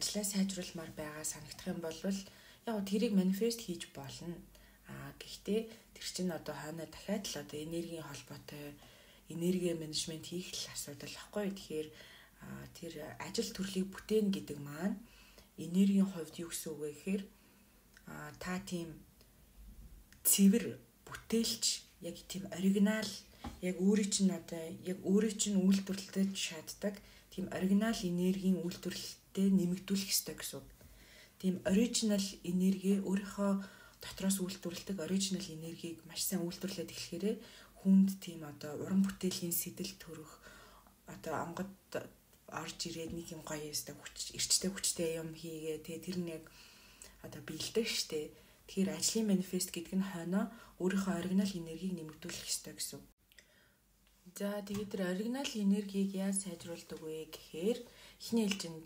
ажлаа сайжруулмаар байгаа санагдах юм бол яг тэрийг манифест хийж болно. Гэхдээ тэр чинь одоо хойноо дахиад л одоо энергийн холбоотой энерги менежмент хийх л асуудал واخгүй. Тэгэхээр тэр ажил төрлийг бүтээн гэдэг маань энергийн хувьд юу гэсэн үг вэ гэхээр та тийм цэвэр бүтээлч яг тийм оригинал яг өөрийн чинь одоо яг өөрийн чинь үйлдвэрлэлтэд шаарддаг тийм оригинал энергийн үйлдвэрлэлтэд нэмэгдүүлэх ёстой гэсэн үг. Тийм оригинал энерги өөрийнхөө дотроос үйлдвэрлэдэг оригинал энергийг маш сайн үйлдвэрлээд эхлэхээр хүнд тийм одоо уран бүтээлийн сэтэл төрөх одоо онгод орж ирээд нэг юм гоё ёстой хүчтэй юм хийгээ тэр нь яг одоо биелдэг штэ. Тэгэхээр ажлын манифест гэдэг нь хойноо өөрийнхөө оригинал энергийг нэмэгдүүлэх ёстой гэсэн. За тэгээд тэр оригинал энергийг яаж сайжруулдаг вэ гэхээр эхний ээлжинд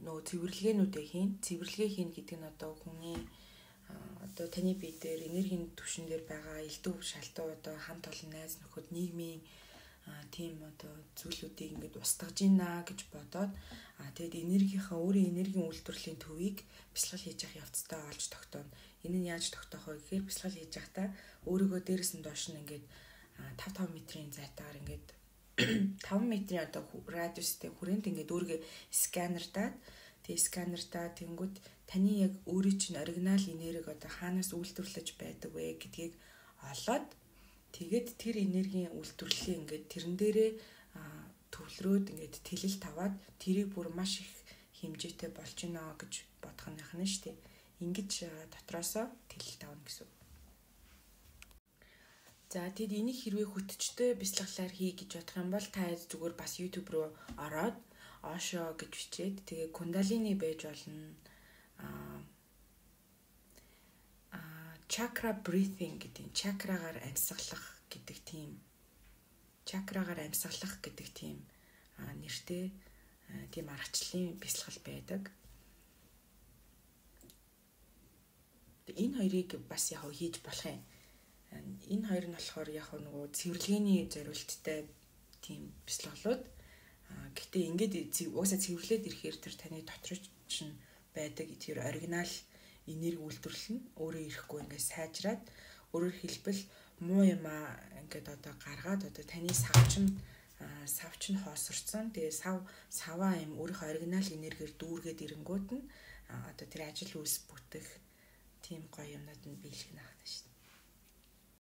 нөгөө цэвэрлэгээнүүдээ хийн. Цэвэрлэгээ хийн гэдэг нь одоо хүний одоо таны бие дээр энергийн түвшин дээр байгаа элдв шалтгаан одоо хамт олон найз нөхөд нийгмийн тийм одоо зүйлүүдийг ингээд устгаж ийна гэж бодоод тэгээд энергийнхаа өөрийн энергийн үйлдвэрлэлийн төвийг бясалгал хийж явах явцдаа олж тогтооно. Энэ нь яаж тогтоох вэ гэхээр бясалгал хийж байхдаа өөрийгөө дээрээс нь доош нь ингээд 5 метрийн зайтаар ингээд 5 метрийн одоо радиустай хүрээнд ингээд өөрийгөө сканердаад тэнгүүд таны яг өөрийн чинь оригинал энерги одоо хаанаас үйлдвэрлэж байдаг вэ гэдгийг олоод тэгээд тэр энергийн үйлдвэрлэлийн ингээд тэрэн дээрээ төвлөрөөд ингээд тэлэлт аваад тэрийг бүр маш их хэмжээтэй болж гинэ гэж бодох нь яхна шүү дээ. Ингэж дотроосоо тэлэлт авна гэсэн. За тэгэд энийг хэрвээ хүчтэй бясалгалаар хий гэж бодох юм бол та зүгээр бас YouTube руу ороод Osho гэж бичээд тэгээ Kundalini байж болно. Chakra breathing гэдэг чакрагаар амьсгалах гэдэг тийм нэртэй тийм аргачлалын бясалгал байдаг. Энэ хоёрыг бас яг хийж болох юм. Энэ хоёр нь болохоор яг нөгөө цэвэрлэгээний зориулттай тийм бясалгалууд. Гэхдээ ингээд угаасаа цэвэрлээд ирэхээр тэр таны доторч нь байдаг тэр оригинал энерги үйлдвэрлэл нь өөрөө ирэхгүй ингээд сайжраад өөрөөр хэлбэл муу юмаа ингээд одоо гаргаад одоо таны савч нь хоосорсон. Тэгээ саваа юм өөрийнхөө оригинал энергиэр дүүргээд ирэнгүүт нь одоо тэр ажил үйлс бүтэх тийм гоё юмнууд нь биелэх нь ахна шүү дээ.